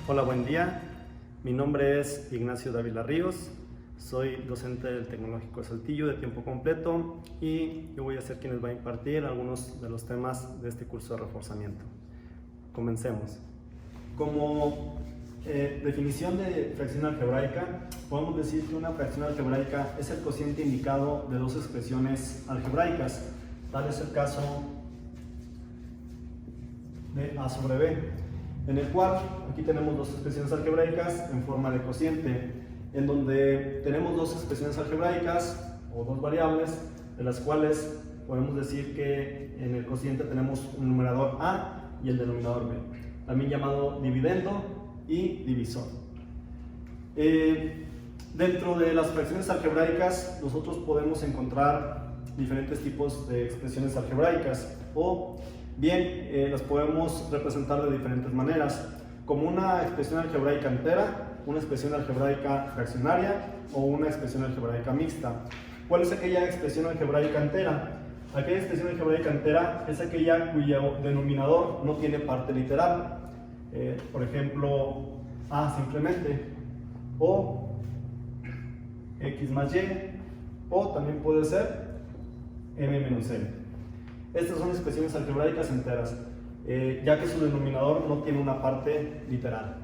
Hola, buen día. Mi nombre es Ignacio Dávila Ríos. Soy docente del Tecnológico de Saltillo de tiempo completo y yo voy a ser quien les va a impartir algunos de los temas de este curso de reforzamiento. Comencemos. Como definición de fracción algebraica, podemos decir que una fracción algebraica es el cociente indicado de dos expresiones algebraicas. Tal es el caso de A sobre B, en el cual aquí tenemos dos expresiones algebraicas en forma de cociente, en donde tenemos dos expresiones algebraicas o dos variables, de las cuales podemos decir que en el cociente tenemos un numerador A y el denominador B, también llamado dividendo y divisor. Dentro de las fracciones algebraicas nosotros podemos encontrar diferentes tipos de expresiones algebraicas o bien las podemos representar de diferentes maneras, como una expresión algebraica entera, una expresión algebraica fraccionaria o una expresión algebraica mixta. ¿Cuál es aquella expresión algebraica entera? Aquella expresión algebraica entera es aquella cuyo denominador no tiene parte literal. Por ejemplo, A simplemente, o X más Y, o también puede ser M menos N. Estas son expresiones algebraicas enteras, ya que su denominador no tiene una parte literal.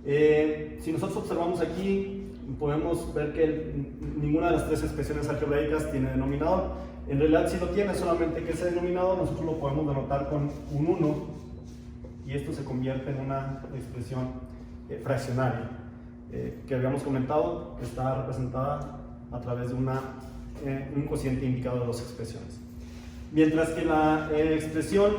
Si nosotros observamos aquí, podemos ver que ninguna de las tres expresiones algebraicas tiene denominador. En realidad sí lo tiene, solamente que ese denominador nosotros lo podemos denotar con un 1 y esto se convierte en una expresión fraccionaria, que habíamos comentado que está representada a través de un cociente indicado de dos expresiones. Mientras que la expresión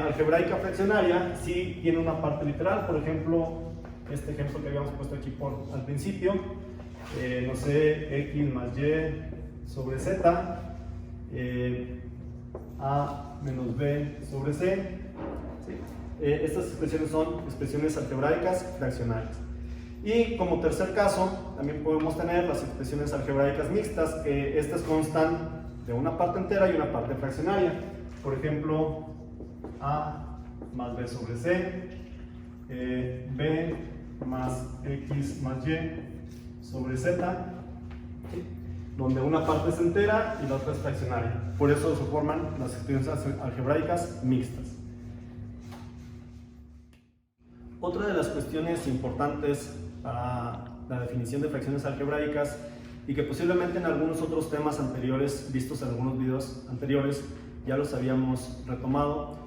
algebraica fraccionaria sí tiene una parte literal. Por ejemplo, este ejemplo que habíamos puesto aquí al principio, no sé, X más Y sobre Z, A menos B sobre C. ¿Sí? Estas expresiones son expresiones algebraicas fraccionarias. Y como tercer caso, también podemos tener las expresiones algebraicas mixtas, que estas constan de una parte entera y una parte fraccionaria. Por ejemplo, A más B sobre C, B más X más Y sobre Z, ¿sí? Donde una parte es entera y la otra es fraccionaria. Por eso se forman las expresiones algebraicas mixtas. Otra de las cuestiones importantes para la definición de fracciones algebraicas, y que posiblemente en algunos otros temas anteriores, vistos en algunos videos anteriores, ya los habíamos retomado,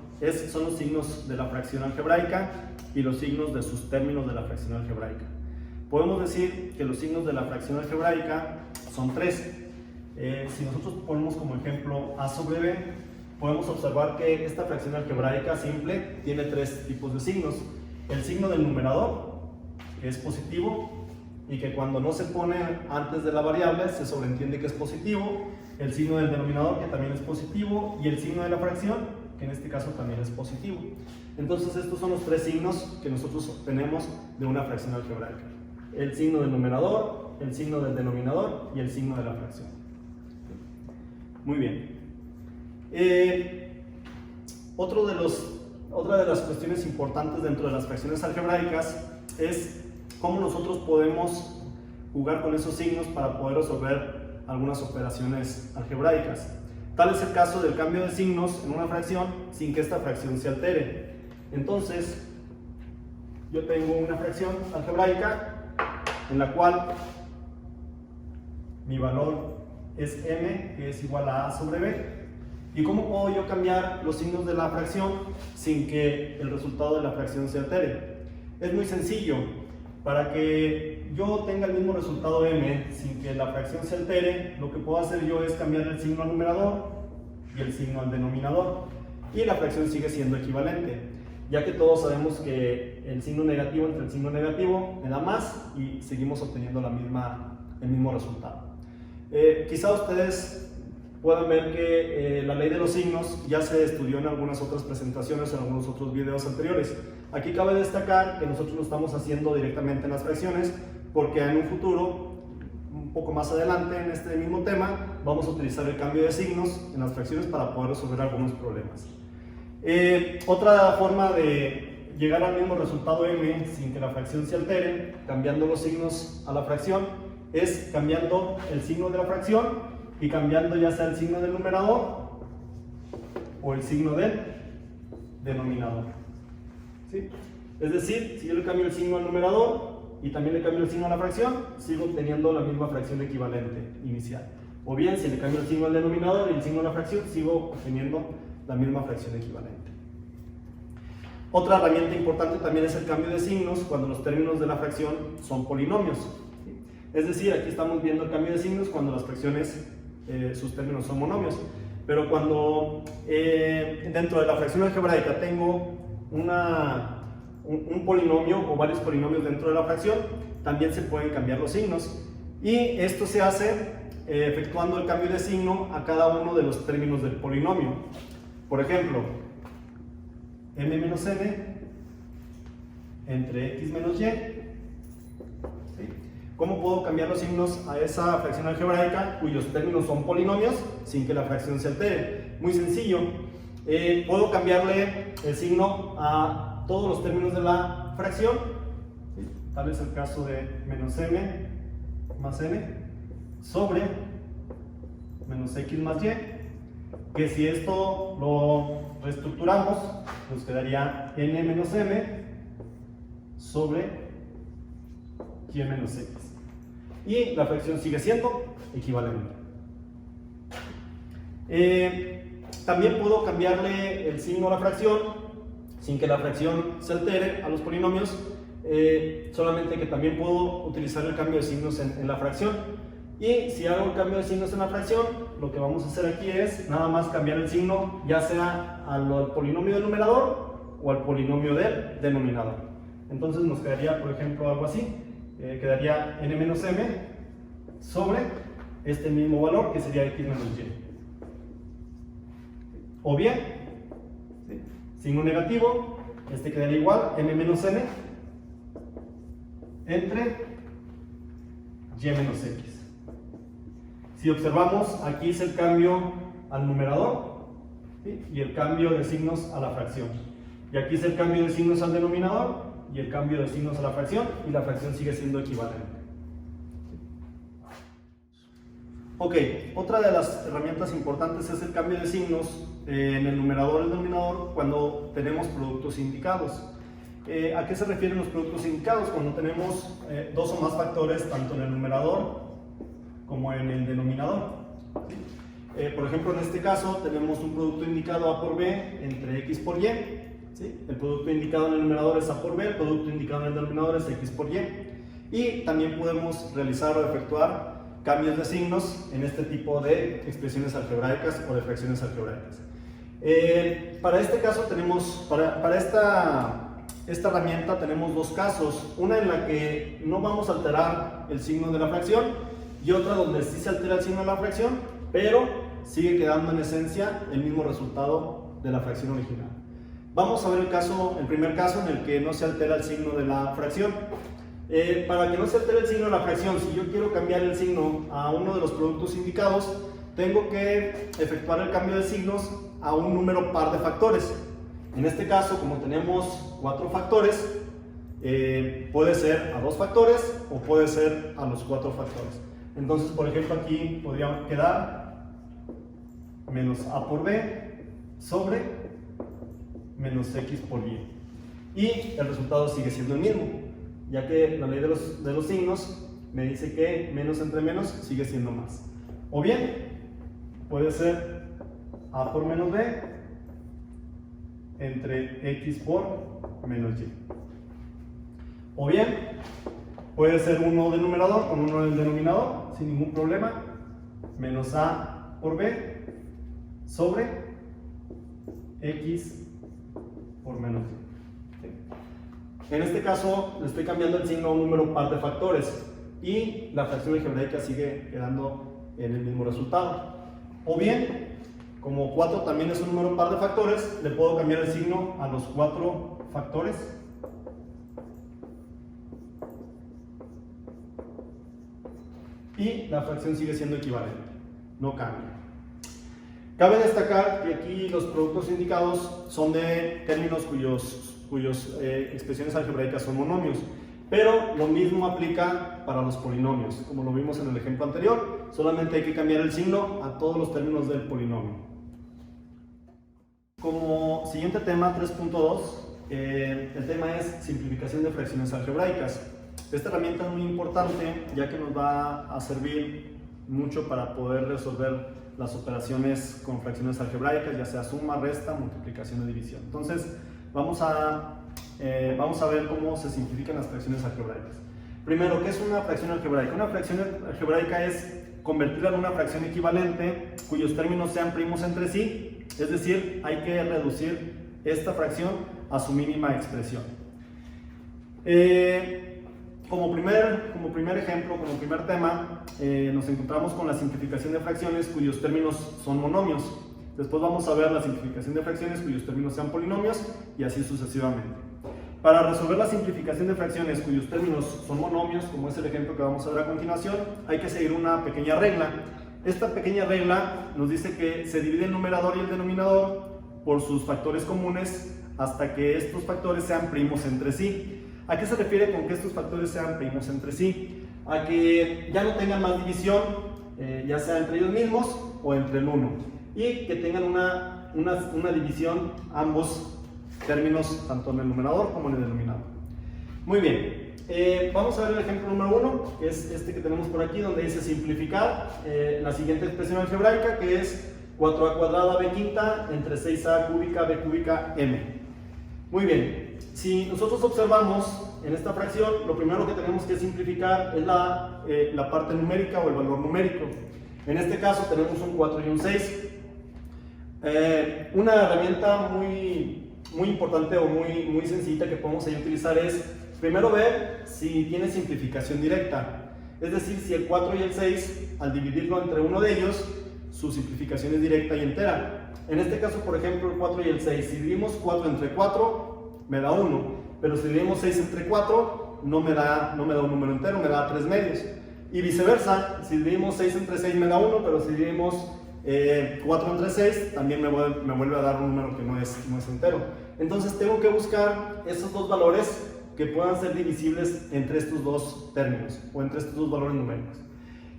son los signos de la fracción algebraica y los signos de sus términos de la fracción algebraica. Podemos decir que los signos de la fracción algebraica son tres. Si nosotros ponemos como ejemplo A sobre B, podemos observar que esta fracción algebraica simple tiene tres tipos de signos. El signo del numerador, que es positivo, y que cuando no se pone antes de la variable se sobreentiende que es positivo, el signo del denominador, que también es positivo, y el signo de la fracción, que en este caso también es positivo. Entonces estos son los tres signos que nosotros obtenemos de una fracción algebraica: el signo del numerador, el signo del denominador y el signo de la fracción. Muy bien. Otra de las cuestiones importantes dentro de las fracciones algebraicas es cómo nosotros podemos jugar con esos signos para poder resolver algunas operaciones algebraicas. Tal es el caso del cambio de signos en una fracción sin que esta fracción se altere. Entonces, yo tengo una fracción algebraica en la cual mi valor es m, que es igual a sobre b. ¿Y cómo puedo yo cambiar los signos de la fracción sin que el resultado de la fracción se altere? Es muy sencillo. Para que yo tenga el mismo resultado m sin que la fracción se altere, lo que puedo hacer yo es cambiar el signo al numerador y el signo al denominador, y la fracción sigue siendo equivalente, ya que todos sabemos que el signo negativo entre el signo negativo me da más y seguimos obteniendo el mismo resultado. Quizá ustedes puedan ver que la ley de los signos ya se estudió en algunas otras presentaciones, en algunos otros videos anteriores. Aquí cabe destacar que nosotros lo estamos haciendo directamente en las fracciones, porque en un futuro, un poco más adelante en este mismo tema, vamos a utilizar el cambio de signos en las fracciones para poder resolver algunos problemas. Otra forma de llegar al mismo resultado m sin que la fracción se altere, cambiando los signos a la fracción, es cambiando el signo de la fracción y cambiando ya sea el signo del numerador o el signo del denominador. ¿Sí? Es decir, si yo le cambio el signo al numerador y también le cambio el signo a la fracción, sigo obteniendo la misma fracción equivalente inicial. O bien, si le cambio el signo al denominador y el signo a la fracción, sigo obteniendo la misma fracción equivalente. Otra herramienta importante también es el cambio de signos cuando los términos de la fracción son polinomios. Es decir, aquí estamos viendo el cambio de signos cuando las fracciones, sus términos son monomios. Pero cuando dentro de la fracción algebraica tengo un polinomio o varios polinomios dentro de la fracción, también se pueden cambiar los signos. Y esto se hace efectuando el cambio de signo a cada uno de los términos del polinomio. Por ejemplo, m menos n entre x menos y. ¿Sí? ¿Cómo puedo cambiar los signos a esa fracción algebraica cuyos términos son polinomios sin que la fracción se altere? Muy sencillo. Puedo cambiarle el signo a todos los términos de la fracción. ¿Sí? Tal vez el caso de menos m más n sobre menos x más y, que si esto lo reestructuramos, nos quedaría n menos m sobre y menos x. Y la fracción sigue siendo equivalente. También puedo cambiarle el signo a la fracción sin que la fracción se altere a los polinomios, solamente que también puedo utilizar el cambio de signos en la fracción. Y si hago el cambio de signos en la fracción, lo que vamos a hacer aquí es nada más cambiar el signo, ya sea al polinomio del numerador o al polinomio del denominador. Entonces nos quedaría, por ejemplo, algo así. Quedaría n menos m sobre este mismo valor, que sería x menos y. O bien, ¿sí?, signo negativo, este quedaría igual, m menos n entre y menos x. Si observamos, aquí es el cambio al numerador, ¿sí?, y el cambio de signos a la fracción. Y aquí es el cambio de signos al denominador y el cambio de signos a la fracción, y la fracción sigue siendo equivalente. Ok, otra de las herramientas importantes es el cambio de signos en el numerador y el denominador cuando tenemos productos indicados. ¿A qué se refieren los productos indicados? Cuando tenemos dos o más factores tanto en el numerador como en el denominador. Por ejemplo, en este caso tenemos un producto indicado a por b entre x por y. ¿Sí? El producto indicado en el numerador es a por b, el producto indicado en el denominador es x por y. Y también podemos realizar o efectuar cambios de signos en este tipo de expresiones algebraicas o de fracciones algebraicas. Para este caso tenemos, para esta herramienta tenemos dos casos, una en la que no vamos a alterar el signo de la fracción y otra donde sí se altera el signo de la fracción, pero sigue quedando en esencia el mismo resultado de la fracción original. Vamos a ver el primer caso en el que no se altera el signo de la fracción. Para que no se altere el signo de la fracción, si yo quiero cambiar el signo a uno de los productos indicados, tengo que efectuar el cambio de signos a un número par de factores. En este caso, como tenemos 4 factores, puede ser a 2 factores o puede ser a los 4 factores. Entonces, por ejemplo, aquí podría quedar menos a por b sobre menos x por y. Y el resultado sigue siendo el mismo, ya que la ley de los signos me dice que menos entre menos sigue siendo más. O bien, puede ser a por menos b entre x por menos y. O bien, puede ser uno del numerador con uno del denominador, sin ningún problema, menos a por b sobre x por menos y. En este caso, le estoy cambiando el signo a un número par de factores y la fracción algebraica sigue quedando en el mismo resultado. O bien, como 4 también es un número par de factores, le puedo cambiar el signo a los 4 factores. Y la fracción sigue siendo equivalente, no cambia. Cabe destacar que aquí los productos indicados son de términos cuyos cuyos expresiones algebraicas son monomios. Pero lo mismo aplica para los polinomios, como lo vimos en el ejemplo anterior, solamente hay que cambiar el signo a todos los términos del polinomio. Como siguiente tema, 3.2, el tema es simplificación de fracciones algebraicas. Esta herramienta es muy importante ya que nos va a servir mucho para poder resolver las operaciones con fracciones algebraicas, ya sea suma, resta, multiplicación o división. Entonces, vamos a ver cómo se simplifican las fracciones algebraicas. Primero, ¿qué es una fracción algebraica? Una fracción algebraica es convertirla en una fracción equivalente cuyos términos sean primos entre sí, es decir, hay que reducir esta fracción a su mínima expresión. Como primer ejemplo, como primer tema, nos encontramos con la simplificación de fracciones cuyos términos son monomios. Después vamos a ver la simplificación de fracciones cuyos términos sean polinomios y así sucesivamente. Para resolver la simplificación de fracciones cuyos términos son monomios, como es el ejemplo que vamos a ver a continuación, hay que seguir una pequeña regla. Esta pequeña regla nos dice que se divide el numerador y el denominador por sus factores comunes hasta que estos factores sean primos entre sí. ¿A qué se refiere con que estos factores sean primos entre sí? A que ya no tengan más división, ya sea entre ellos mismos o entre el 1, y que tengan una división ambos términos, tanto en el numerador como en el denominador. Muy bien, vamos a ver el ejemplo número 1, que es este que tenemos por aquí, donde dice simplificar la siguiente expresión algebraica, que es 4a cuadrada b quinta entre 6a cúbica b cúbica m. Muy bien, si nosotros observamos en esta fracción, lo primero que tenemos que simplificar es la parte numérica o el valor numérico. En este caso tenemos un 4 y un 6. Una herramienta muy importante o muy sencilla que podemos ahí utilizar es primero ver si tiene simplificación directa. Es decir, si el 4 y el 6, al dividirlo entre uno de ellos, su simplificación es directa y entera. En este caso, por ejemplo, el 4 y el 6, si dividimos 4 entre 4, me da 1, pero si dividimos 6 entre 4, no me da un número entero, me da 3 medios. Y viceversa, si dividimos 6 entre 6 me da 1, pero si dividimos 4 entre 6 también me vuelve a dar un número que no es entero. Entonces tengo que buscar esos dos valores que puedan ser divisibles entre estos dos términos o entre estos dos valores numéricos.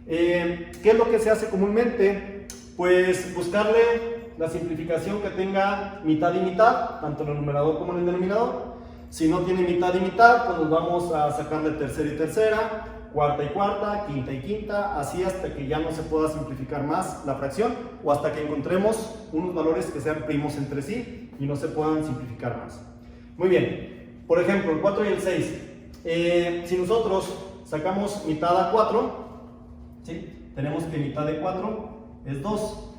¿Qué es lo que se hace comúnmente? Pues buscarle la simplificación que tenga mitad y mitad, tanto en el numerador como en el denominador. Si no tiene mitad y mitad, pues nos vamos a sacarle tercera y tercera, cuarta y cuarta, quinta y quinta, así hasta que ya no se pueda simplificar más la fracción o hasta que encontremos unos valores que sean primos entre sí y no se puedan simplificar más. Muy bien, por ejemplo, el 4 y el 6. Si nosotros sacamos mitad a 4, ¿sí? Tenemos que mitad de 4 es 2,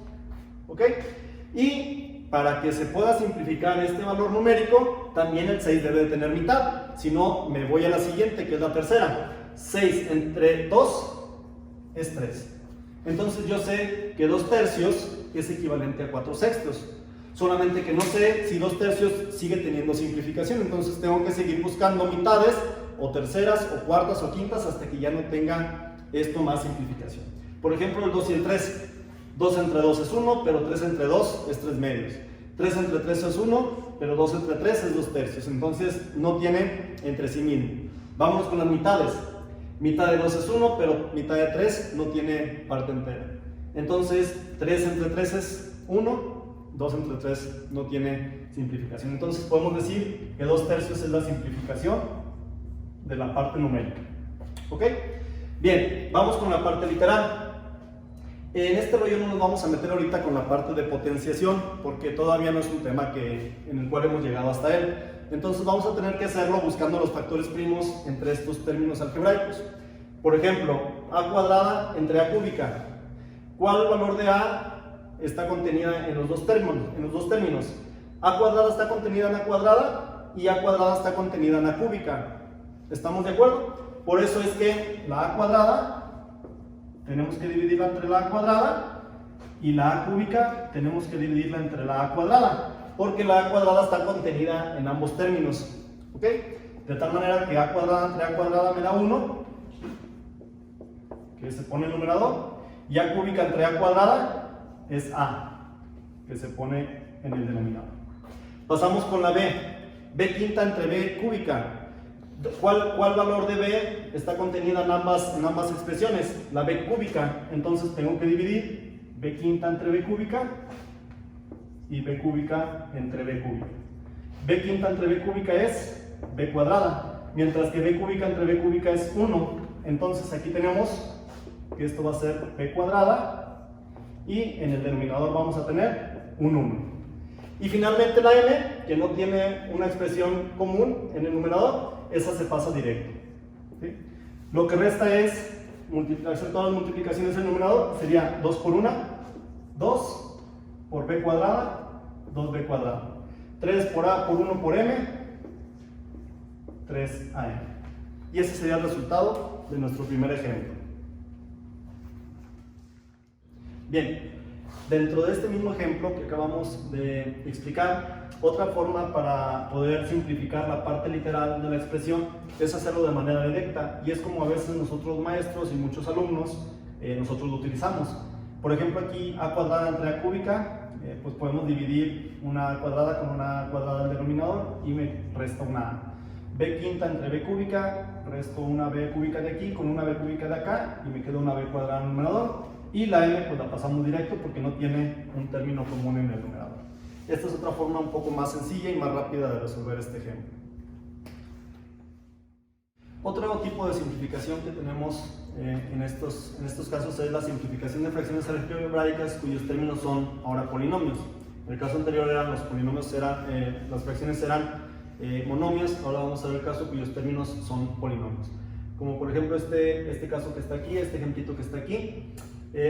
¿ok? Y para que se pueda simplificar este valor numérico, también el 6 debe de tener mitad, si no me voy a la siguiente, que es la tercera. 6 entre 2 es 3. Entonces yo sé que 2 tercios es equivalente a 4 sextos. Solamente que no sé si 2 tercios sigue teniendo simplificación. Entonces tengo que seguir buscando mitades, o terceras, o cuartas, o quintas, hasta que ya no tenga esto más simplificación. Por ejemplo, el 2 y el 3. 2 entre 2 es 1, pero 3 entre 2 es 3 medios. 3 entre 3 es 1, pero 2 entre 3 es 2 tercios. Entonces no tiene entre sí mismo. Vámonos con las mitades. Mitad de 2 es 1, pero mitad de 3 no tiene parte entera. Entonces 3 entre 3 es 1, 2 entre 3 no tiene simplificación. Entonces podemos decir que 2 tercios es la simplificación de la parte numérica. ¿Ok? Bien, vamos con la parte literal. En este rollo no nos vamos a meter ahorita con la parte de potenciación, porque todavía no es un tema en el cual hemos llegado hasta él. Entonces vamos a tener que hacerlo buscando los factores primos entre estos términos algebraicos. Por ejemplo, a cuadrada entre a cúbica. ¿Cuál valor de a está contenida en los dos términos? A cuadrada está contenida en a cuadrada y a cuadrada está contenida en a cúbica. ¿Estamos de acuerdo? Por eso es que la a cuadrada tenemos que dividirla entre la a cuadrada y la a cúbica tenemos que dividirla entre la a cuadrada, porque la a cuadrada está contenida en ambos términos, ¿ok? De tal manera que a cuadrada entre a cuadrada me da 1, que se pone el numerador, y a cúbica entre a cuadrada es a, que se pone en el denominador. Pasamos con la b. b quinta entre b cúbica. ¿Cuál valor de b está contenida en ambas expresiones? La b cúbica. Entonces tengo que dividir b quinta entre b cúbica y b cúbica entre b cúbica. B quinta entre b cúbica es b cuadrada, mientras que b cúbica entre b cúbica es 1. Entonces aquí tenemos que esto va a ser b cuadrada y en el denominador vamos a tener un 1. Y finalmente la m, que no tiene una expresión común en el numerador, esa se pasa directo. ¿Sí? Lo que resta es hacer todas las multiplicaciones en el numerador, sería 2 por 1, 2 por b cuadrada, 2b cuadrada. 3 por a por 1 por m, 3am. Y ese sería el resultado de nuestro primer ejemplo. Bien, dentro de este mismo ejemplo que acabamos de explicar, otra forma para poder simplificar la parte literal de la expresión es hacerlo de manera directa, y es como a veces nosotros maestros y muchos alumnos nosotros lo utilizamos. Por ejemplo, aquí a cuadrada entre a cúbica, pues podemos dividir una a cuadrada con una a cuadrada del denominador y me resta una a. B quinta entre b cúbica, resto una b cúbica de aquí con una b cúbica de acá y me queda una b cuadrada en el numerador. Y la m pues la pasamos directo porque no tiene un término común en el numerador. Esta es otra forma un poco más sencilla y más rápida de resolver este ejemplo. Otro tipo de simplificación que tenemos en estos casos es la simplificación de fracciones algebraicas cuyos términos son ahora polinomios. En el caso anterior los polinomios las fracciones eran monomios, ahora vamos a ver el caso cuyos términos son polinomios. Como por ejemplo este caso que está aquí, este ejemplito que está aquí.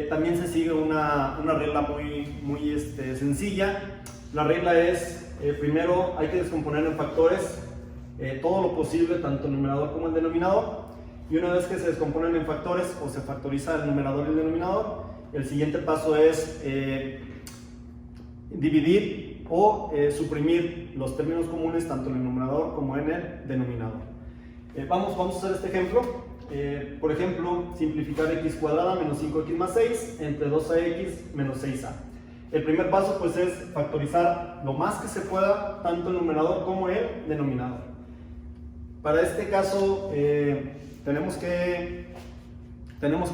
También se sigue una regla muy sencilla. La regla es, primero hay que descomponer en factores todo lo posible, tanto el numerador como el denominador, y una vez que se descomponen en factores o se factoriza el numerador y el denominador, el siguiente paso es dividir o suprimir los términos comunes tanto en el numerador como en el denominador. Vamos a hacer este ejemplo. Por ejemplo, simplificar x cuadrada menos 5x más 6 entre 2ax menos 6a. El primer paso pues es factorizar lo más que se pueda tanto el numerador como el denominador. Para este caso tenemos que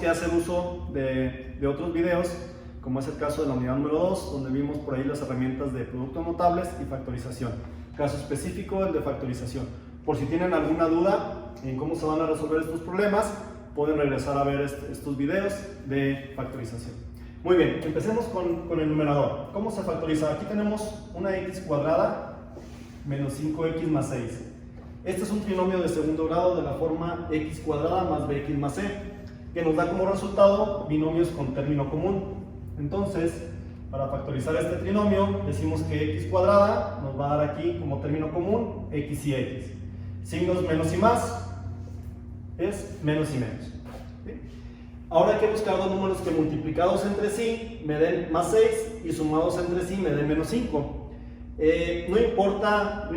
hacer uso de otros videos, como es el caso de la unidad número 2, donde vimos por ahí las herramientas de productos notables y factorización. Caso específico, el de factorización. Por si tienen alguna duda en cómo se van a resolver estos problemas, pueden regresar a ver estos videos de factorización. Muy bien, empecemos con el numerador. ¿Cómo se factoriza? Aquí tenemos una x cuadrada menos 5x más 6. Este es un trinomio de segundo grado de la forma x cuadrada más bx más c, que nos da como resultado binomios con término común. Entonces, para factorizar este trinomio, decimos que x cuadrada nos va a dar aquí como término común x y x. Signos menos y más es menos y menos. ¿Sí? Ahora hay que buscar dos números que multiplicados entre sí me den más 6 y sumados entre sí me den menos 5. No importa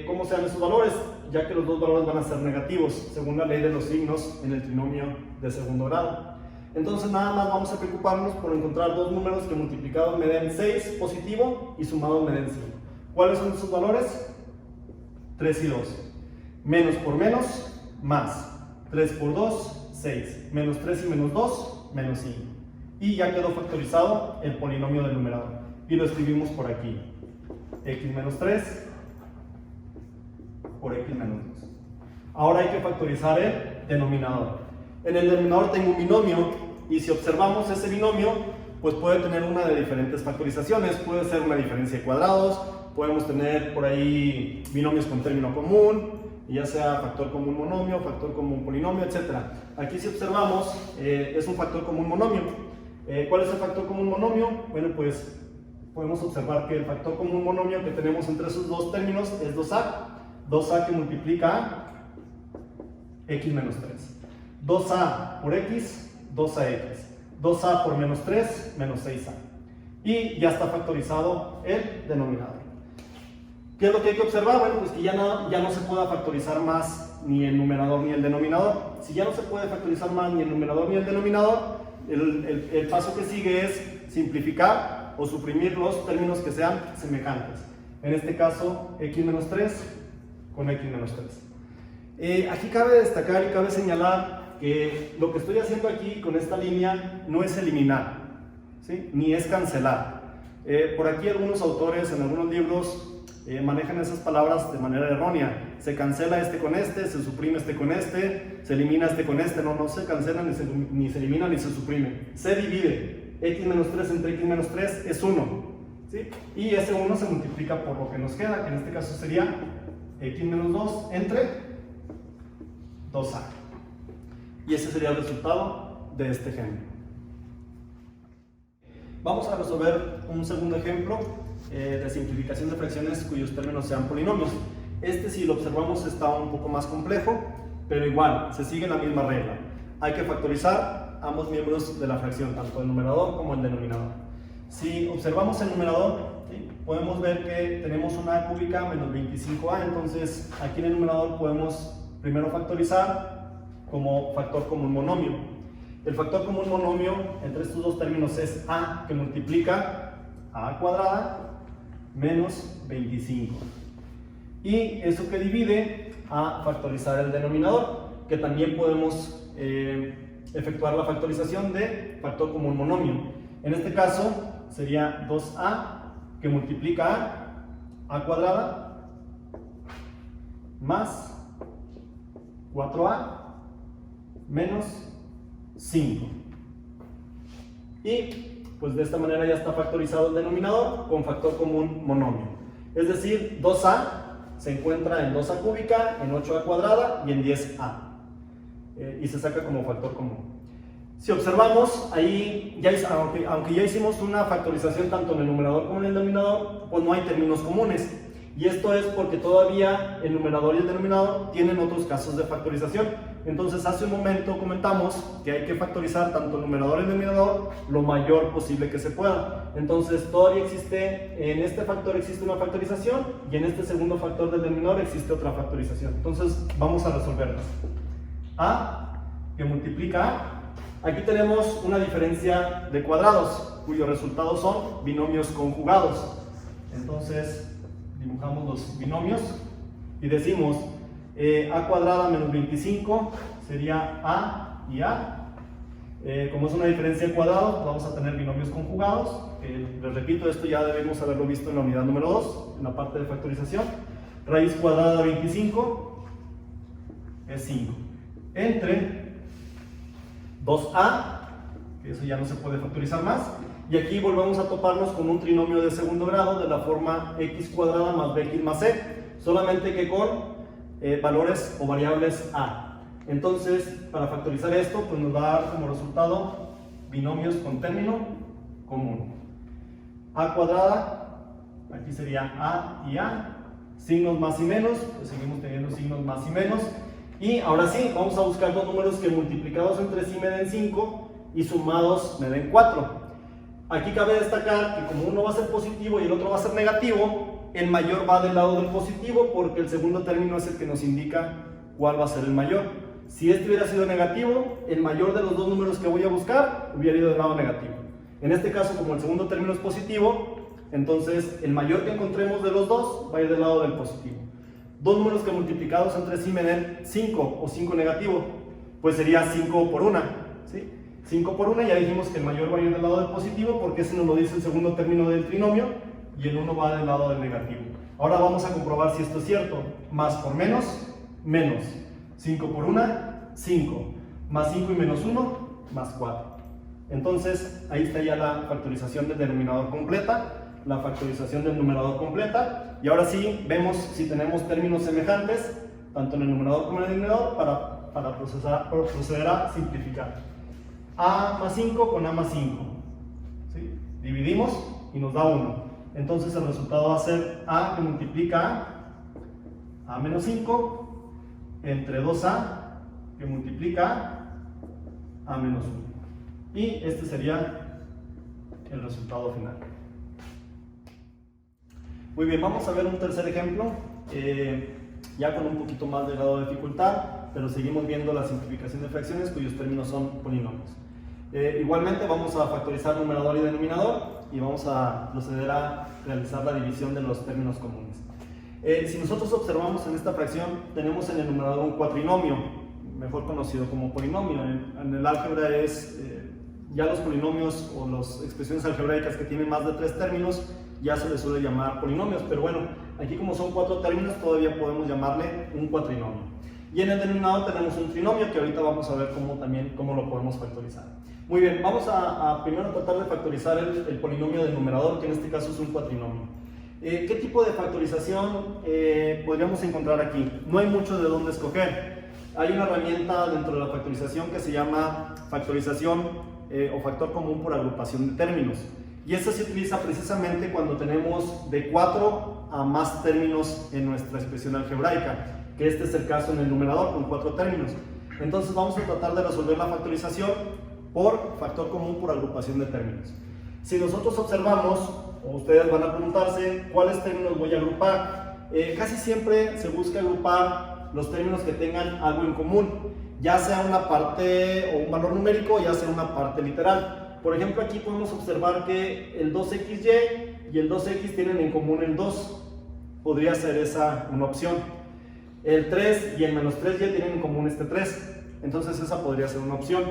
cómo sean esos valores, ya que los dos valores van a ser negativos, según la ley de los signos en el trinomio de segundo grado. Entonces nada más vamos a preocuparnos por encontrar dos números que multiplicados me den 6 positivo y sumados me den 5. ¿Cuáles son esos valores? 3 y 2. Menos por menos, más. 3 por 2, 6. Menos 3 y menos 2, menos 5. Y ya quedó factorizado el polinomio del numerador. Y lo escribimos por aquí. X menos 3 por X menos 2. Ahora hay que factorizar el denominador. En el denominador tengo un binomio, y si observamos ese binomio, pues puede tener una de diferentes factorizaciones. Puede ser una diferencia de cuadrados, podemos tener por ahí binomios con término común, ya sea factor común monomio, factor común polinomio, etc. Aquí si observamos, es un factor común monomio. ¿Cuál es el factor común monomio? Bueno, pues podemos observar que el factor común monomio que tenemos entre esos dos términos es 2a que multiplica a x menos 3. 2a por x, 2ax. 2a por menos 3, menos 6a. Y ya está factorizado el denominador. ¿Qué es lo que hay que observar? Bueno, pues que ya no se pueda factorizar más ni el numerador ni el denominador. Si ya no se puede factorizar más ni el numerador ni el denominador, el paso que sigue es simplificar o suprimir los términos que sean semejantes. En este caso, x menos 3 con x menos 3. Aquí cabe destacar y cabe señalar que lo que estoy haciendo aquí con esta línea no es eliminar, ¿sí? Ni es cancelar. Por aquí algunos autores en algunos libros manejan esas palabras de manera errónea. Se cancela este con este, se suprime este con este, se elimina este con este. No se cancela, ni se elimina, ni se suprime. Se divide. X menos 3 entre x menos 3 es 1. ¿Sí? Y ese 1 se multiplica por lo que nos queda, que en este caso sería x menos 2 entre 2a. Y ese sería el resultado de este ejemplo. Vamos a resolver un segundo ejemplo de simplificación de fracciones cuyos términos sean polinomios. Este, si lo observamos, está un poco más complejo, pero igual, se sigue la misma regla. Hay que factorizar ambos miembros de la fracción, tanto el numerador como el denominador. Si observamos el numerador, ¿sí?, podemos ver que tenemos una a cúbica menos 25a, entonces aquí en el numerador podemos primero factorizar como factor común monomio. El factor común monomio entre estos dos términos es a, que multiplica a cuadrada menos 25. Y eso que divide a factorizar el denominador, que también podemos efectuar la factorización de factor común monomio. En este caso sería 2a que multiplica a cuadrada más 4a menos 5. Y pues de esta manera ya está factorizado el denominador con factor común monomio. Es decir, 2a se encuentra en 2a cúbica, en 8a cuadrada y en 10a. Y se saca como factor común. Si observamos, ahí, aunque ya hicimos una factorización tanto en el numerador como en el denominador, pues no hay términos comunes. Y esto es porque todavía el numerador y el denominador tienen otros casos de factorización. Entonces, hace un momento comentamos que hay que factorizar tanto el numerador y el denominador lo mayor posible que se pueda. Entonces, todavía existe, en este factor existe una factorización y en este segundo factor del denominador existe otra factorización. Entonces, vamos a resolverlas. A que multiplica a. Aquí tenemos una diferencia de cuadrados, cuyos resultados son binomios conjugados. Entonces, dibujamos los binomios y decimos a cuadrada menos 25 sería a y a. Como es una diferencia de cuadrados, vamos a tener binomios conjugados. Les repito, esto ya debemos haberlo visto en la unidad número 2, en la parte de factorización. Raíz cuadrada de 25 es 5. Entre 2a, que eso ya no se puede factorizar más, y aquí volvemos a toparnos con un trinomio de segundo grado de la forma x cuadrada más bx más c, solamente que con valores o variables a. Entonces, para factorizar esto, pues nos va a dar como resultado binomios con término común. A cuadrada, aquí sería a y a, signos más y menos, pues seguimos teniendo signos más y menos. Y ahora sí, vamos a buscar dos números que multiplicados entre sí me den 5 y sumados me den 4. Aquí cabe destacar que como uno va a ser positivo y el otro va a ser negativo, el mayor va del lado del positivo porque el segundo término es el que nos indica cuál va a ser el mayor. Si este hubiera sido negativo, el mayor de los dos números que voy a buscar hubiera ido del lado negativo. En este caso, como el segundo término es positivo, entonces el mayor que encontremos de los dos va a ir del lado del positivo. Dos números que multiplicados entre sí me den 5 o 5 negativo, pues sería 5 por 1, ¿sí? 5 por 1, ya dijimos que el mayor va a ir del lado del positivo porque ese nos lo dice el segundo término del trinomio y el 1 va del lado del negativo. Ahora vamos a comprobar si esto es cierto. Más por menos, menos. 5 por 1, 5. Más 5 y menos 1, más 4. Entonces, ahí está ya la factorización del denominador completa, la factorización del numerador completa, y ahora sí vemos si tenemos términos semejantes tanto en el numerador como en el denominador para proceder a simplificar. A más 5 con a más 5, ¿sí? Dividimos y nos da 1. Entonces el resultado va a ser a que multiplica a menos 5 entre 2a que multiplica a menos 1. Y este sería el resultado final. Muy bien, vamos a ver un tercer ejemplo, ya con un poquito más de grado de dificultad, pero seguimos viendo la simplificación de fracciones cuyos términos son polinomios. Igualmente vamos a factorizar numerador y denominador. y vamos a proceder a realizar la división de los términos comunes. Si nosotros observamos en esta fracción, tenemos en el numerador un cuatrinomio, mejor conocido como polinomio. En el álgebra ya los polinomios o las expresiones algebraicas que tienen más de 3 términos ya se les suele llamar polinomios, pero bueno, aquí como son 4 términos todavía podemos llamarle un cuatrinomio. Y en el denominador tenemos un trinomio que ahorita vamos a ver cómo lo podemos factorizar. Muy bien, vamos a primero tratar de factorizar el polinomio del numerador, que en este caso es un cuatrinomio. ¿Qué tipo de factorización podríamos encontrar aquí? No hay mucho de dónde escoger. Hay una herramienta dentro de la factorización que se llama factorización o factor común por agrupación de términos. Y esta se utiliza precisamente cuando tenemos de 4 a más términos en nuestra expresión algebraica, que este es el caso en el numerador con 4 términos. Entonces vamos a tratar de resolver la factorización por factor común por agrupación de términos. Si nosotros observamos, o ustedes van a preguntarse, ¿cuáles términos voy a agrupar? Casi siempre se busca agrupar los términos que tengan algo en común, ya sea una parte o un valor numérico, ya sea una parte literal. Por ejemplo, aquí podemos observar que el 2xy y el 2x tienen en común el 2. Podría ser esa una opción. El 3 y el menos 3y tienen en común este 3. Entonces esa podría ser una opción.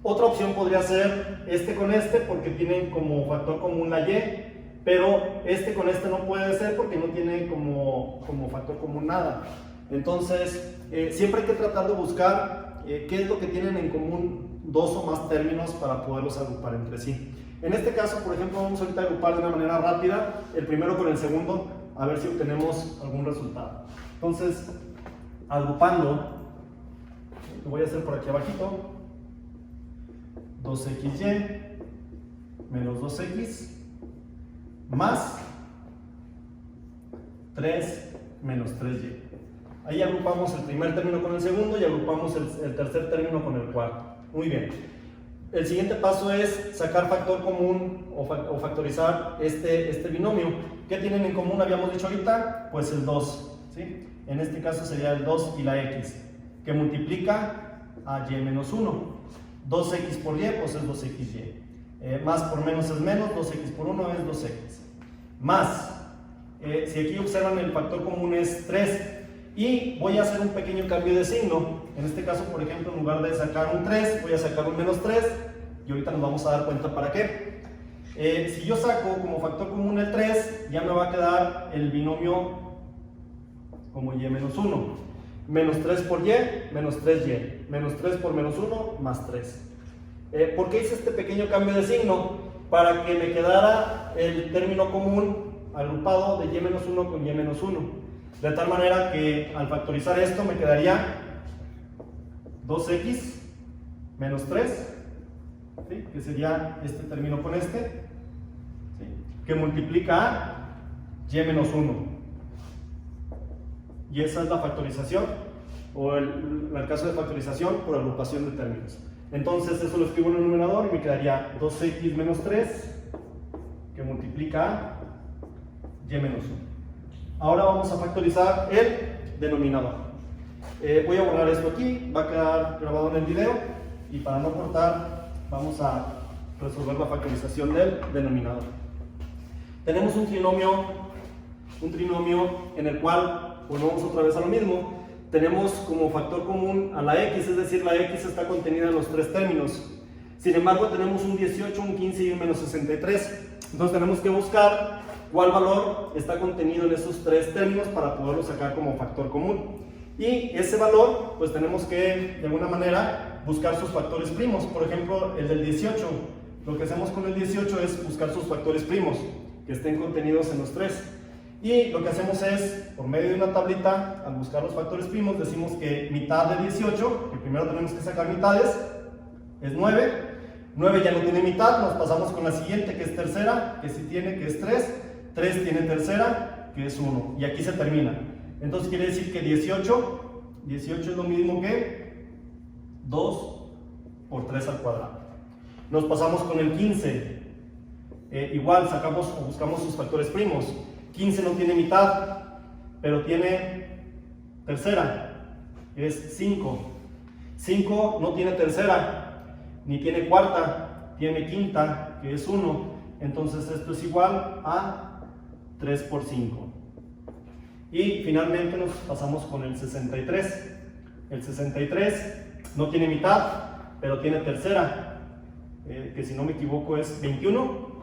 Otra opción podría ser este con este porque tienen como factor común la y, pero este con este no puede ser porque no tiene como factor común nada. Entonces siempre hay que tratar de buscar qué es lo que tienen en común 2 o más términos para poderlos agrupar entre sí. En este caso, por ejemplo, vamos ahorita a agrupar de una manera rápida el primero con el segundo, a ver si obtenemos algún resultado. Entonces, agrupando, lo voy a hacer por aquí abajito, 2xy menos 2x más 3 menos 3y. Ahí agrupamos el primer término con el segundo y agrupamos el tercer término con el cuarto. Muy bien. El siguiente paso es sacar factor común o factorizar este binomio. ¿Qué tienen en común? Habíamos dicho ahorita, pues el 2. ¿Sí? En este caso sería el 2 y la x, que multiplica a y menos 1. 2x por y, pues es 2xy. Más por menos es menos, 2x por 1 es 2x. Más, si aquí observan el factor común es 3. Y voy a hacer un pequeño cambio de signo. En este caso, por ejemplo, en lugar de sacar un 3, voy a sacar un menos 3. Y ahorita nos vamos a dar cuenta para qué. Si yo saco como factor común el 3, ya me va a quedar el binomio como y menos 1. Menos 3 por y, menos 3y. Menos 3 por menos 1, más 3. ¿Por qué hice este pequeño cambio de signo? Para que me quedara el término común agrupado de y menos 1 con y menos 1. De tal manera que al factorizar esto me quedaría 2x menos 3, ¿sí? Que sería este término con este, ¿sí? Que multiplica a y menos 1. Y esa es la factorización, o el caso de factorización por agrupación de términos. Entonces eso lo escribo en el numerador y me quedaría 2x menos 3, que multiplica a y menos 1. Ahora vamos a factorizar el denominador. Voy a borrar esto aquí, va a quedar grabado en el video y para no cortar vamos a resolver la factorización del denominador. Tenemos un trinomio en el cual volvemos otra vez a lo mismo. Tenemos como factor común a la x, es decir, la x está contenida en los 3 términos. Sin embargo, tenemos un 18, un 15 y un menos 63. Entonces tenemos que buscar cuál valor está contenido en esos 3 términos para poderlo sacar como factor común. Y ese valor, pues tenemos que, de alguna manera, buscar sus factores primos. Por ejemplo, el del 18. Lo que hacemos con el 18 es buscar sus factores primos, que estén contenidos en los 3. Y lo que hacemos es, por medio de una tablita, al buscar los factores primos, decimos que mitad de 18, que primero tenemos que sacar mitades, es 9. 9 ya no tiene mitad, nos pasamos con la siguiente, que es tercera, que sí tiene, que es 3. 3 tiene tercera, que es 1, y aquí se termina. Entonces quiere decir que 18 es lo mismo que 2 por 3 al cuadrado. Nos pasamos con el 15. Igual sacamos o buscamos sus factores primos. 15 no tiene mitad, pero tiene tercera, es 5. 5 no tiene tercera, ni tiene cuarta, tiene quinta, que es 1, entonces esto es igual a 3 por 5. Y finalmente nos pasamos con el 63. El 63 no tiene mitad, pero tiene tercera, que si no me equivoco es 21.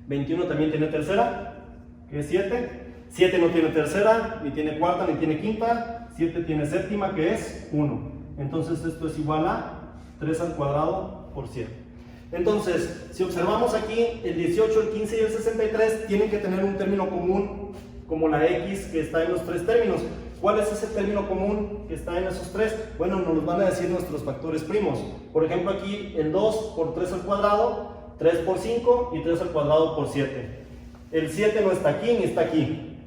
21 también tiene tercera, que es 7. 7 no tiene tercera, ni tiene cuarta, ni tiene quinta. 7 tiene séptima, que es 1. Entonces esto es igual a 3 al cuadrado por 7. Entonces, si observamos aquí, el 18, el 15 y el 63 tienen que tener un término común, como la x que está en los tres términos. ¿Cuál es ese término común que está en esos tres? Bueno, nos los van a decir nuestros factores primos. Por ejemplo, aquí el 2 por 3 al cuadrado, 3 por 5 y 3 al cuadrado por 7. El 7 no está aquí ni está aquí.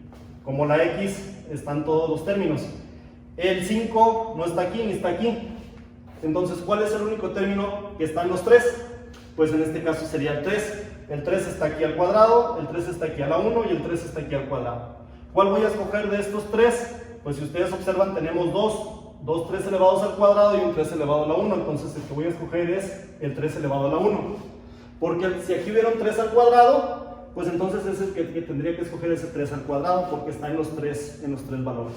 Como la x están todos los términos. El 5 no está aquí ni está aquí. Entonces, ¿cuál es el único término que está en los tres? Pues en este caso sería el 3. El 3 está aquí al cuadrado, el 3 está aquí a la 1 y el 3 está aquí al cuadrado. ¿Cuál voy a escoger de estos tres? Pues si ustedes observan, tenemos dos 3 elevados al cuadrado y un 3 elevado a la 1. Entonces el que voy a escoger es el 3 elevado a la 1. Porque si aquí hubiera un 3 al cuadrado, pues entonces es el que tendría que escoger ese 3 al cuadrado, porque está en los tres valores.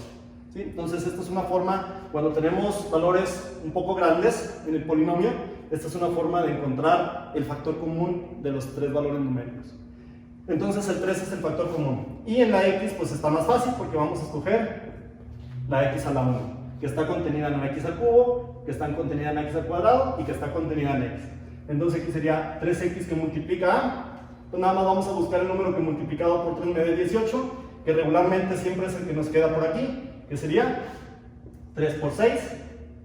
¿Sí? Entonces esta es una forma, cuando tenemos valores un poco grandes en el polinomio, esta es una forma de encontrar el factor común de los tres valores numéricos. Entonces el 3 es el factor común. Y en la x pues está más fácil, porque vamos a escoger la x a la 1, que está contenida en la x al cubo, que está contenida en la x al cuadrado y que está contenida en x. Entonces aquí sería 3x que multiplica a. Entonces nada más vamos a buscar el número que multiplicado por 3 me dé 18, que regularmente siempre es el que nos queda por aquí, que sería 3 por 6,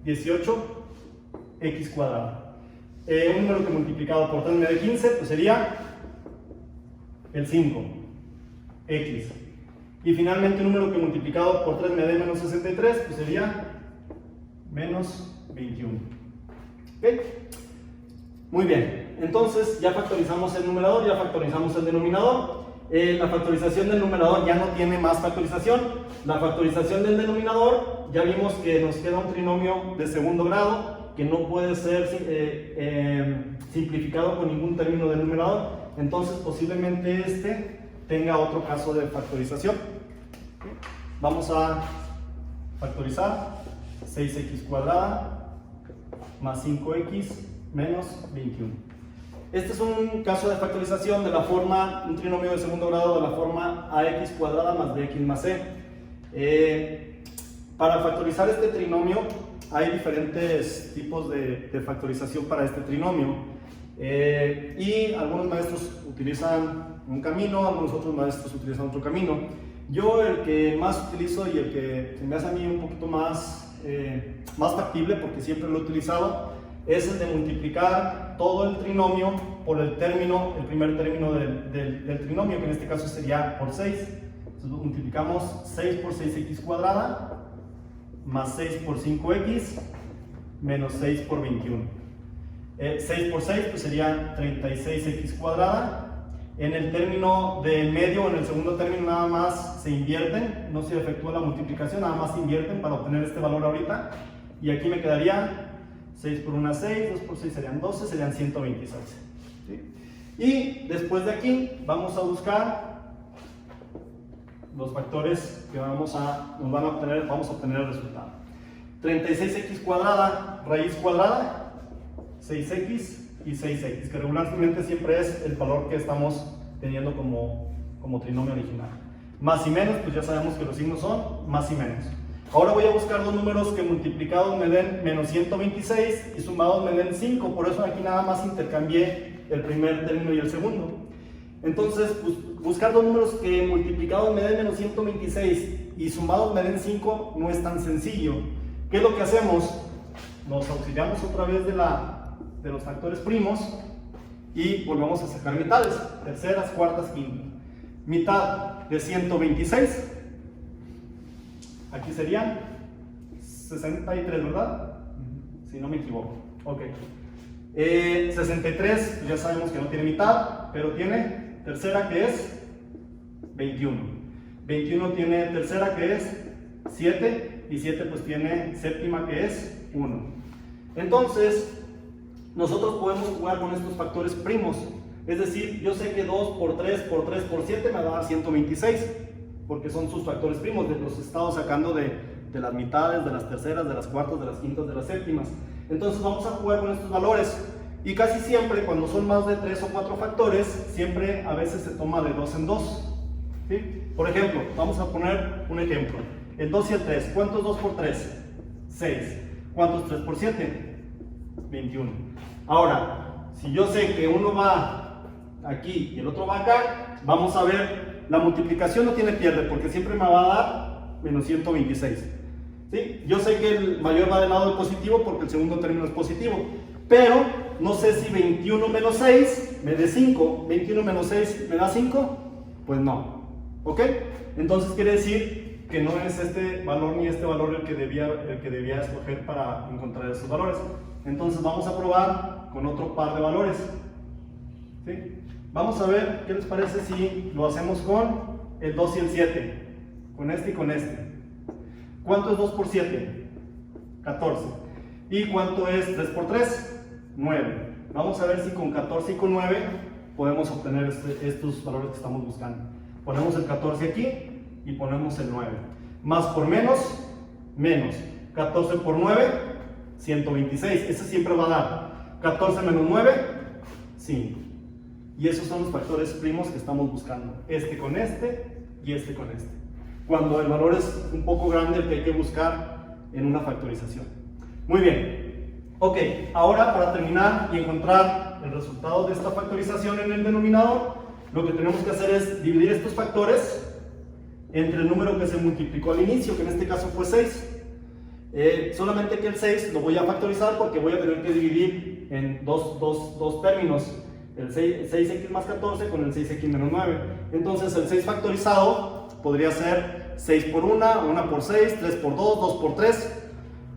18x cuadrado. Un número que multiplicado por 3 me dé 15, pues sería el 5, x. Y finalmente un número que multiplicado por 3 me dé menos 63, pues sería menos 21. ¿Ok? Muy bien, entonces ya factorizamos el numerador, ya factorizamos el denominador. La factorización del numerador ya no tiene más factorización. La factorización del denominador, ya vimos que nos queda un trinomio de segundo grado que no puede ser simplificado con ningún término del numerador. Entonces posiblemente este tenga otro caso de factorización. Vamos a factorizar 6x cuadrada más 5x menos 21. Este es un caso de factorización de la forma, un trinomio de segundo grado de la forma ax cuadrada más bx más c. Para factorizar este trinomio hay diferentes tipos de factorización para este trinomio. Y algunos maestros utilizan un camino, algunos otros maestros utilizan otro camino. Yo el que más utilizo y el que se me hace a mí un poquito más factible, porque siempre lo he utilizado, es el de multiplicar todo el trinomio por el primer término del trinomio, que en este caso sería por 6. Entonces multiplicamos 6 por 6x cuadrada más 6 por 5x menos 6 por 21. 6 por 6 pues sería 36x cuadrada. En el término del medio, en el segundo término, nada más se invierten, no se efectúa la multiplicación, nada más se invierten para obtener este valor ahorita. Y aquí me quedaría 6 por 1, 6, 2 por 6 serían 12, serían 126. ¿Sí? Y después de aquí vamos a buscar los factores que vamos a obtener el resultado. 36x cuadrada, raíz cuadrada, 6x y 6x, que regularmente siempre es el valor que estamos teniendo como trinomio original. Más y menos, pues ya sabemos que los signos son más y menos. Ahora voy a buscar dos números que multiplicados me den menos 126 y sumados me den 5, por eso aquí nada más intercambié el primer término y el segundo. Entonces, pues, buscar dos números que multiplicados me den menos 126 y sumados me den 5 no es tan sencillo. ¿Qué es lo que hacemos? Nos auxiliamos otra vez de los factores primos y volvemos a sacar mitades, terceras, cuartas, quintas. Mitad de 126, aquí serían 63, ¿verdad? Si no me equivoco. Ok. 63, ya sabemos que no tiene mitad, pero tiene tercera, que es 21. 21 tiene tercera, que es 7, y 7 pues tiene séptima, que es 1. Entonces, nosotros podemos jugar con estos factores primos. Es decir, yo sé que 2 por 3 por 3 por 7 me va a dar 126, porque son sus factores primos, los he estado sacando de las mitades, de las terceras, de las cuartas, de las quintas, de las séptimas. Entonces vamos a jugar con estos valores. Y casi siempre, cuando son más de 3 o 4 factores, siempre a veces se toma de 2 en 2. ¿Sí? Por ejemplo, vamos a poner un ejemplo. El 2 y el 3. ¿Cuánto es 2 por 3? 6. ¿Cuánto es 3 por 7? 21. Ahora, si yo sé que uno va aquí y el otro va acá, vamos a ver, la multiplicación no tiene pierde, porque siempre me va a dar menos 126. ¿Sí? Yo sé que el mayor va del lado del positivo porque el segundo término es positivo, pero no sé si 21 menos 6 me dé 5, 21 menos 6 me da 5, pues no, ¿ok? Entonces quiere decir que no es este valor ni este valor el que debía escoger para encontrar esos valores. Entonces vamos a probar con otro par de valores. ¿Sí? Vamos a ver qué les parece si lo hacemos con el 2 y el 7, con este y con este. ¿Cuánto es 2 por 7? 14. ¿Y cuánto es 3 por 3? 9. Vamos a ver si con 14 y con 9 podemos obtener estos valores que estamos buscando. Ponemos el 14 aquí y ponemos el 9. Más por menos, menos. 14 por 9, 126. Ese siempre va a dar. 14 menos 9, 5. Y esos son los factores primos que estamos buscando. Este con este y este con este. Cuando el valor es un poco grande, el que hay que buscar en una factorización. Muy bien. Ok, ahora para terminar y encontrar el resultado de esta factorización en el denominador, lo que tenemos que hacer es dividir estos factores entre el número que se multiplicó al inicio, que en este caso fue 6. Solamente que el 6 lo voy a factorizar porque voy a tener que dividir en dos términos, el 6x más 14 con el 6x menos 9. Entonces el 6 factorizado podría ser 6 por 1, 1 por 6, 3 por 2, 2 por 3.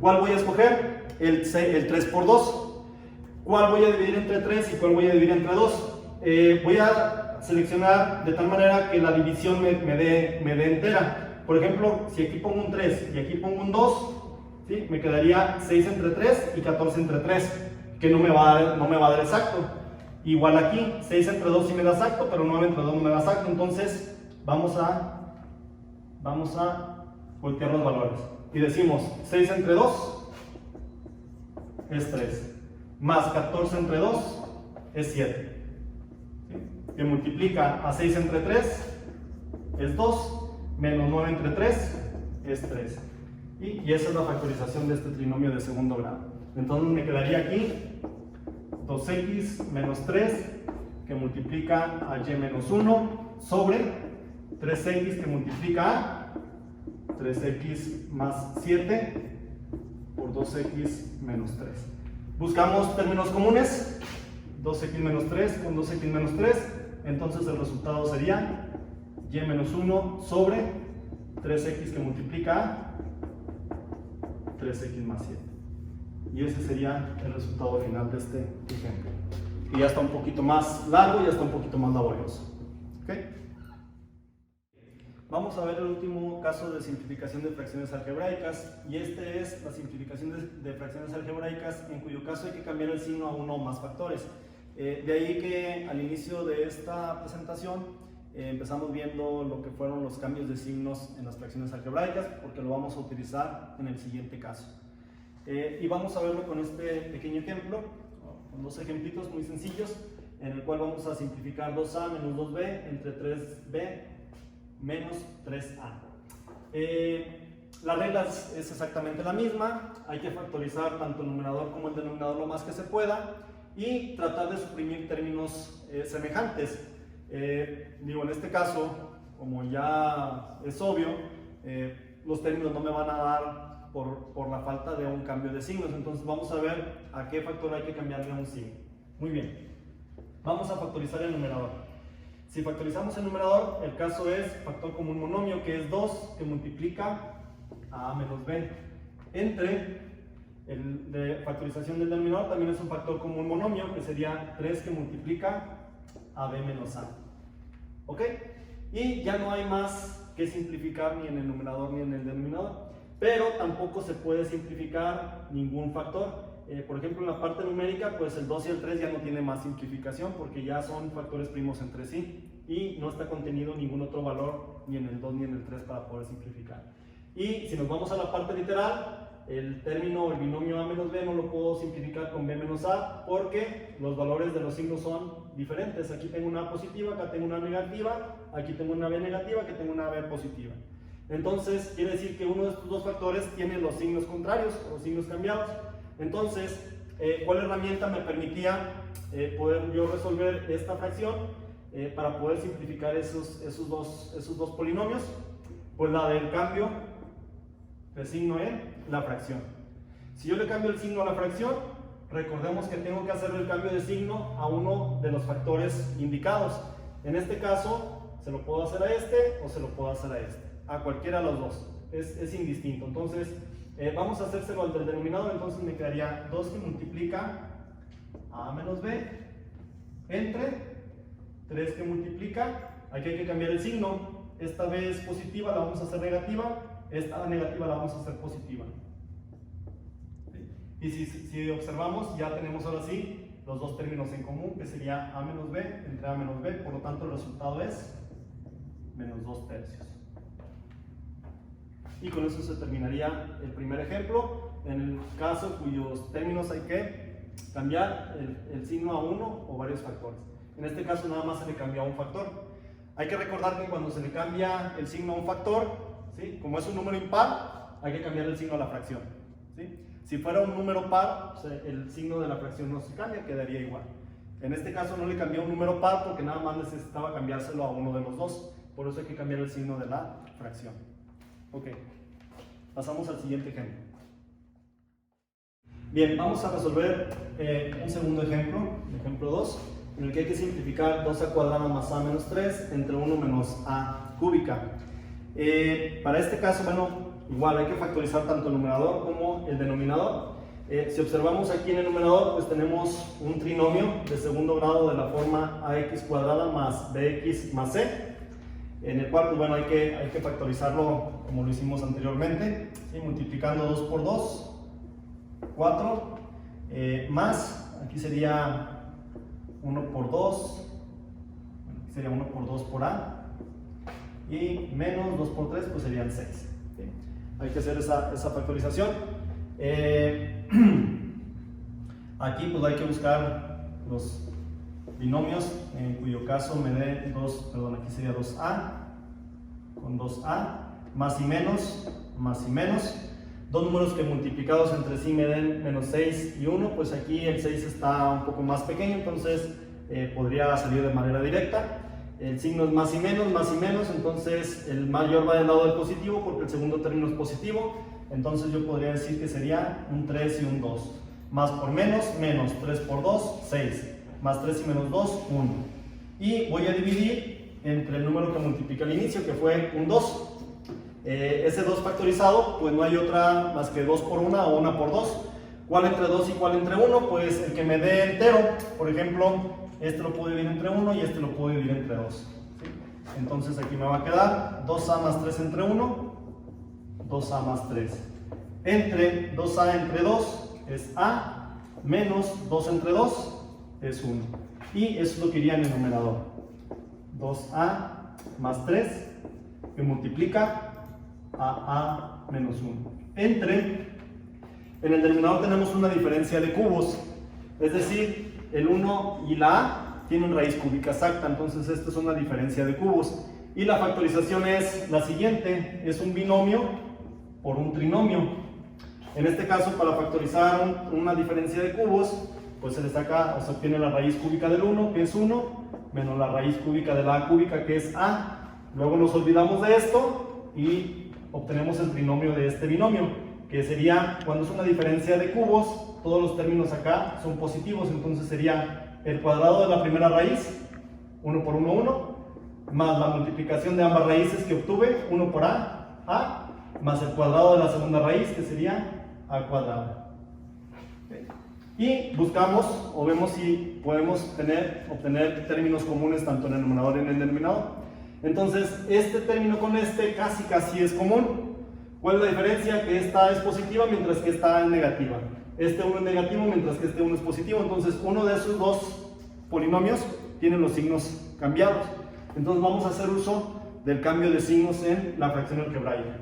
¿Cuál voy a escoger? El 3 por 2. ¿Cuál voy a dividir entre 3 y cuál voy a dividir entre 2? Voy a seleccionar de tal manera que la división me dé entera. Por ejemplo, si aquí pongo un 3 y aquí pongo un 2, ¿sí? Me quedaría 6 entre 3 y 14 entre 3, que no me va a dar exacto. Igual aquí, 6 entre 2 sí me da exacto, pero 9 entre 2 no me da exacto. Entonces vamos a voltear los valores y decimos 6 entre 2 es 3, más 14 entre 2 es 7, ¿sí? Que multiplica a 6 entre 3 es 2, menos 9 entre 3 es 3. Y esa es la factorización de este trinomio de segundo grado. Entonces me quedaría aquí 2x menos 3 que multiplica a y menos 1 sobre 3x que multiplica a 3x más 7 por 2x menos 3. Buscamos términos comunes, 2x menos 3 con 2x menos 3, entonces el resultado sería y menos 1 sobre 3x que multiplica a 3x más 7. Y ese sería el resultado final de este ejemplo. Y ya está un poquito más largo y ya está un poquito más laborioso. ¿Okay? Vamos a ver el último caso de simplificación de fracciones algebraicas, y este es la simplificación de fracciones algebraicas en cuyo caso hay que cambiar el signo a uno o más factores. De ahí que al inicio de esta presentación empezamos viendo lo que fueron los cambios de signos en las fracciones algebraicas, porque lo vamos a utilizar en el siguiente caso. Y vamos a verlo con este pequeño ejemplo, con dos ejemplitos muy sencillos, en el cual vamos a simplificar 2a menos 2b entre 3b menos 3a. La regla es exactamente la misma, hay que factorizar tanto el numerador como el denominador lo más que se pueda y tratar de suprimir términos semejantes. En este caso, como ya es obvio, los términos no me van a dar por la falta de un cambio de signos. Entonces vamos a ver a qué factor hay que cambiarle un signo. Muy bien, vamos a factorizar el numerador. Si factorizamos el numerador, el caso es factor común monomio, que es 2 que multiplica a menos b, entre el de factorización del denominador también es un factor común monomio, que sería 3 que multiplica a b menos a. ¿Ok? Y ya no hay más que simplificar ni en el numerador ni en el denominador. Pero tampoco se puede simplificar ningún factor. por ejemplo, en la parte numérica, pues el 2 y el 3 ya no tiene más simplificación porque ya son factores primos entre sí y no está contenido ningún otro valor ni en el 2 ni en el 3 para poder simplificar. Y si nos vamos a la parte literal, el término, el binomio a menos b no lo puedo simplificar con b menos a porque los valores de los signos son diferentes. Aquí tengo una a positiva, acá tengo una negativa, aquí tengo una b negativa, aquí tengo una b positiva. Entonces quiere decir que uno de estos dos factores tiene los signos contrarios o signos cambiados. Entonces, ¿cuál herramienta me permitía poder yo resolver esta fracción para poder simplificar esos dos polinomios? Pues la del cambio de signo en la fracción. Si yo le cambio el signo a la fracción, recordemos que tengo que hacer el cambio de signo a uno de los factores indicados. En este caso, se lo puedo hacer a este o se lo puedo hacer a este. A cualquiera de los dos. Es indistinto. Entonces, vamos a hacérselo al del denominador. Entonces me quedaría 2 que multiplica a menos b entre 3 que multiplica. Aquí hay que cambiar el signo. Esta b es positiva, la vamos a hacer negativa. Esta negativa la vamos a hacer positiva. Y si observamos, ya tenemos ahora sí los dos términos en común, que sería a menos b entre a menos b. Por lo tanto, el resultado es menos 2 tercios. Y con eso se terminaría el primer ejemplo, en el caso cuyos términos hay que cambiar el signo a uno o varios factores. En este caso nada más se le cambia a un factor. Hay que recordar que cuando se le cambia el signo a un factor, ¿sí? Como es un número impar, hay que cambiar el signo a la fracción, ¿sí? Si fuera un número par, o sea, el signo de la fracción no se cambia, quedaría igual. En este caso no le cambié un número par porque nada más necesitaba cambiárselo a uno de los dos. Por eso hay que cambiar el signo de la fracción. Ok, pasamos al siguiente ejemplo. Bien, vamos a resolver un segundo ejemplo, ejemplo 2, en el que hay que simplificar 2a cuadrado más a menos 3 entre 1 menos a cúbica. Para este caso, bueno, igual hay que factorizar tanto el numerador como el denominador. Si observamos aquí en el numerador, pues tenemos un trinomio de segundo grado de la forma ax cuadrada más bx más c, en el cual, pues bueno, hay que factorizarlo como lo hicimos anteriormente, ¿sí? Multiplicando 2 por 2, 4, más, aquí sería 1 por 2, bueno, aquí sería 1 por 2 por a, y menos 2 por 3, pues serían 6. ¿Sí? Hay que hacer esa factorización. Aquí pues hay que buscar los binomios, en cuyo caso me dé 2, perdón, aquí sería 2a con 2a, más y menos, dos números que multiplicados entre sí me den menos 6 y 1, pues aquí el 6 está un poco más pequeño, entonces podría salir de manera directa. El signo es más y menos, entonces el mayor va del lado del positivo porque el segundo término es positivo, entonces yo podría decir que sería un 3 y un 2. Más por menos, 3 por 2, 6. Más 3 y menos 2, 1. Y voy a dividir entre el número que multiplica al inicio, que fue un 2. Ese 2 factorizado, pues no hay otra más que 2 por 1 o 1 por 2. ¿Cuál entre 2 y cuál entre 1? Pues el que me dé entero. Por ejemplo, este lo puedo dividir entre 1 y este lo puedo dividir entre 2. ¿Sí? Entonces aquí me va a quedar 2a más 3 entre 1, 2a más 3. Entre 2a entre 2 es a, menos 2 entre 2 es 1. Y eso es lo que iría en el numerador. 2a más 3 que multiplica a menos 1. Entre, en el denominador tenemos una diferencia de cubos, es decir, el 1 y la a tienen raíz cúbica exacta, entonces esta es una diferencia de cubos. Y la factorización es la siguiente, es un binomio por un trinomio. En este caso, para factorizar una diferencia de cubos, pues se le saca o se obtiene la raíz cúbica del 1, que es 1, menos la raíz cúbica de la a cúbica, que es a. Luego nos olvidamos de esto y obtenemos el trinomio de este binomio, que sería, cuando es una diferencia de cubos, todos los términos acá son positivos, entonces sería el cuadrado de la primera raíz, 1 por 1, 1, más la multiplicación de ambas raíces que obtuve, 1 por a, más el cuadrado de la segunda raíz, que sería a cuadrado. ¿Okay? Y buscamos o vemos si podemos obtener términos comunes tanto en el numerador y en el denominador. Entonces, este término con este casi es común. ¿Cuál es la diferencia? Que esta es positiva mientras que esta es negativa. este 1 es negativo mientras que este 1 es positivo. Entonces uno de esos dos polinomios tiene los signos cambiados. Entonces vamos a hacer uso del cambio de signos en la fracción algebraica.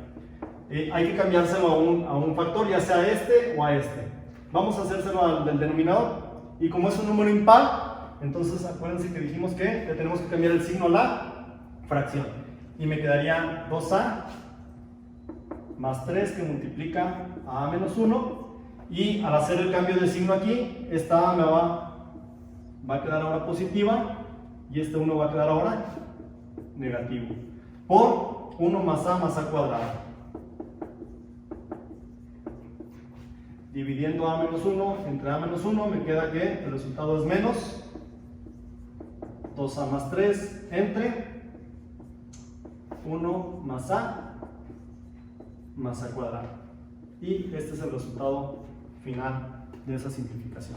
Hay que cambiárselo a un factor, ya sea a este o a este. Vamos a hacérselo al del denominador, y como es un número impar, entonces acuérdense que dijimos que le tenemos que cambiar el signo a la fracción, y me quedaría 2a más 3 que multiplica a menos 1, y al hacer el cambio de signo aquí, esta a me va a quedar ahora positiva y este 1 va a quedar ahora negativo, por 1 más a cuadrada. Dividiendo a menos 1 entre a menos 1 me queda que el resultado es menos 2a más 3 entre 1 más a cuadrada. Y este es el resultado final de esa simplificación.